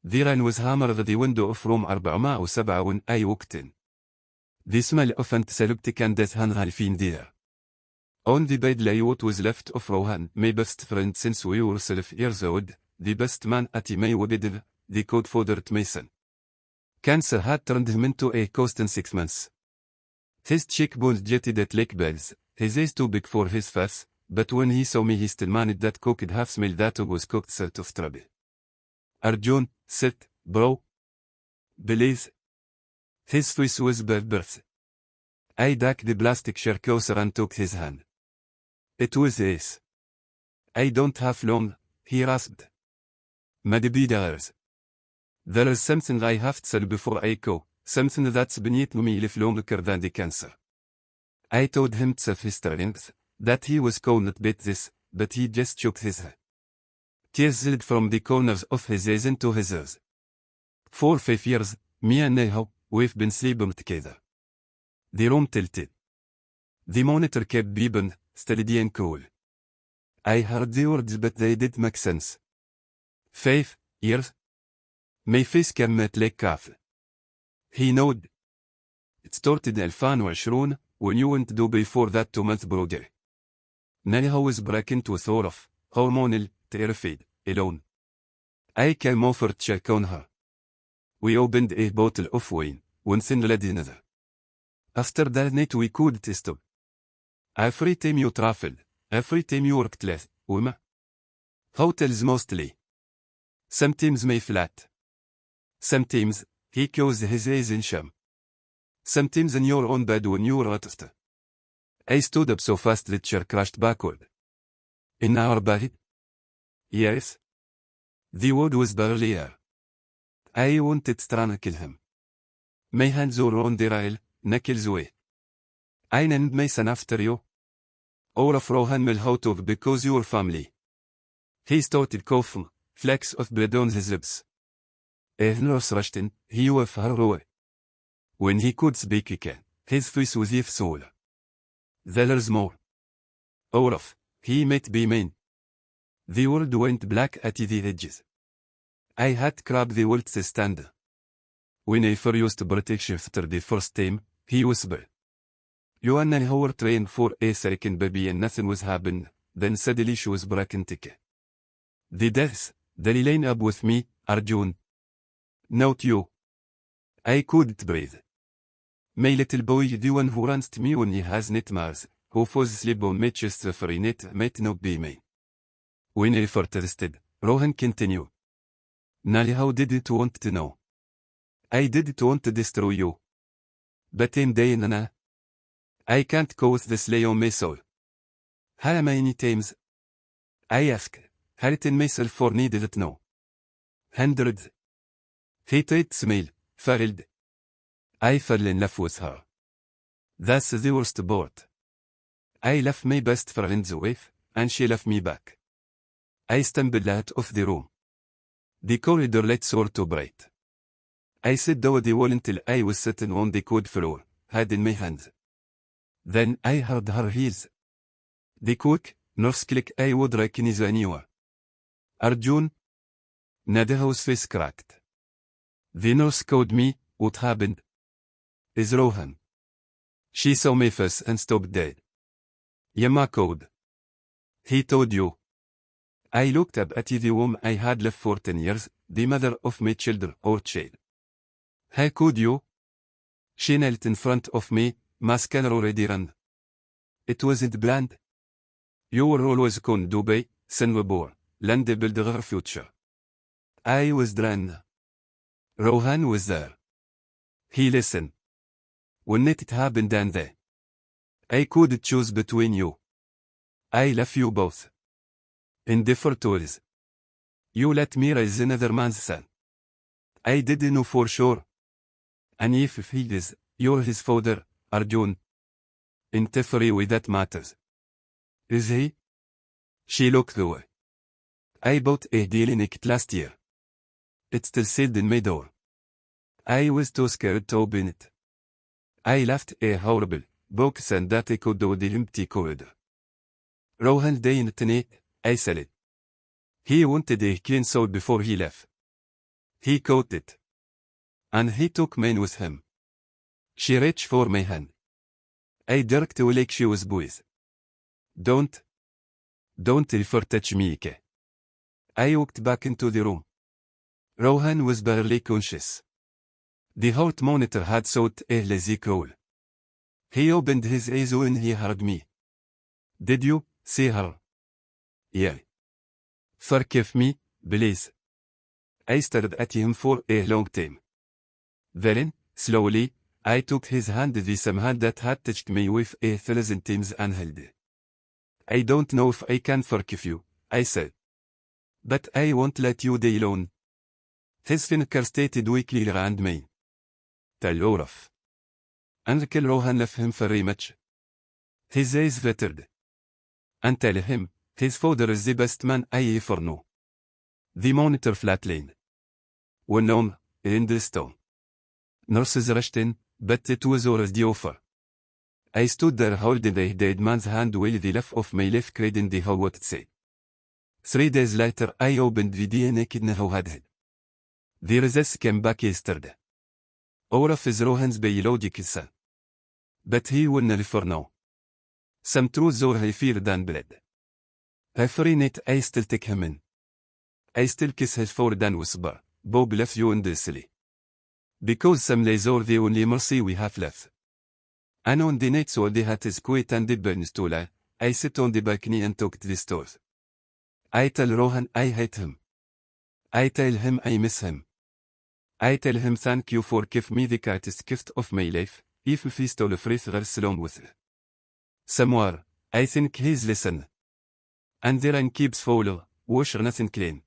The rain was hammered the window of room 407 أي وقت. The smell of antiseptic and death had been there. On the bed lay what was left of Rohan, my best friend since we were 12 years old, the best man at my wedding, the code fathered Mason. Cancer had turned him into a ghost in 6 months. His cheekbones jetted at lake bells, his eyes too big for his face, but when he saw me he still managed that cooked half smell that was cooked sort of trouble. Arjun, sit, bro. Please. His voice was birth. I ducked the plastic chair closer and took his hand. It was ace. I don't have long, he rasped. Maybe there's. There is something I have to say before I go, something that's beneath me live longer than the cancer. I told him to his strength, that he was gonna beat this, but he just shook his head. Tears slid from the corners of his eyes into his ears. For 5 years, me and Neha, we've been sleeping together. The room tilted. The monitor kept beeping, steady and cool. I heard the words but they didn't make sense. 5 years? My face كمت like كاف. He nodded. It started 2020 when you went to before that 2 months brother. Neha was breaking to a sort of hormonal, terrified, alone. I came over to check on her. We opened a bottle of wine, one thing led another. After that night we couldn't stop. Every time you traveled, every time you worked less, Uma. Hotels mostly. Sometimes my flat. Sometimes, he closed his eyes in shame. Sometimes in your own bed when you were at. I stood up so fast the chair crashed backward. In our bed? Yes. The wood was barely air. I wanted to try to kill him. My hands were on the rail, knuckles away. I named Mason after you. Or of Rohan Milhoutov because your family. He started coughing, flecks of blood on his lips. A nurse rushed in, he waved her away. When he could speak again, his voice was if soul. There's more. Olaf, he might be mean. The world went black at the edges. I had grabbed the world to stand. When I first British after the first time, he whispered. You and I were trained for a second baby and nothing was happening, then suddenly she was breaking tick. The deaths, they line up with me, Arjun. Not you. I couldn't breathe. My little boy the one who runs to me when he has nightmares, who falls asleep on my chest suffering it might not be me. When I protested, Rohan continued. Nali, how did it want to know? I didn't want to destroy you. But I'm dying now. I can't go with this lay on my soul. How many times? I asked, hurting myself for needed to know. Hundreds. He tried to smile, failed. I fell in love with her. That's the worst part. I left my best friend's wife, and she left me back. I stumbled out of the room. The corridor light sort of bright. I sat down the wall until I was sitting on the cold floor, head in my hands. Then I heard her heels. The quick, nurse click I would recognize anyone. Arjun? Nadia's face cracked. The nurse called me, what happened? Is Rohan. She saw my face and stopped dead. Yama called. He told you. I looked up at the woman I had left for 10 years, the mother of my children or child. How could you? She knelt in front of me, mascara already run. It wasn't planned. You were always con Dubai, Singapore, land build her future. I was drowned. Rohan was there. He listened. When it happened and they. I could choose between you. I love you both. In different ways. You let me raise another man's son. I didn't know for sure. And if he is, you're his father, Arjun. In every way that matters. Is he? She looked away. I bought a deal in it last year. It's still sealed in my door. I was too scared to open it. I left a horrible box and that I could do the empty corridor. Rohan didn't need, I said it. He wanted a clean soul before he left. He caught it. And he took mine with him. She reached for my hand. I jerked like she was boys. Don't ever touch me, Ike. I walked back into the room. Rohan was barely conscious. The heart monitor had sought a lazy crawl. He opened his eyes when he heard me. Did you see her? Yeah. Forgive me, please. I stared at him for a long time. Then, slowly, I took his hand, the same hand that had touched me with 1,000 times, and held. I don't know if I can forgive you, I said. But I won't let you die alone. His fingers stayed weakly around me. Tell Olaf. Uncle Rohan loved him very much. His eyes fluttered. And tell him, his father is the best man I ever know. The monitor flatlined. One arm, in the stone. Nurses rushed in, but it was already over. I stood there holding the dead man's hand while the laugh of my left cried in the hall what it said. 3 days later I opened the DNA kidney who had it. The results came back yesterday. Olaf is Rohan's biological son. But he will never know. Some truths are heavier than blood. Every night I still take him in. I still kiss his forehead and whisper, Bob loves you endlessly. Because some days are the only mercy we have left. And on the nights all the hat is quiet and the burns too low, I sit on the balcony and talk to the stars. I tell Rohan I hate him. I tell him I miss him. I tell him thank you for giving me the greatest gift of my life, even if he stole a free thrills along with it. Somewhere, I think he's listened. And there and keeps follow, wash nothing clean.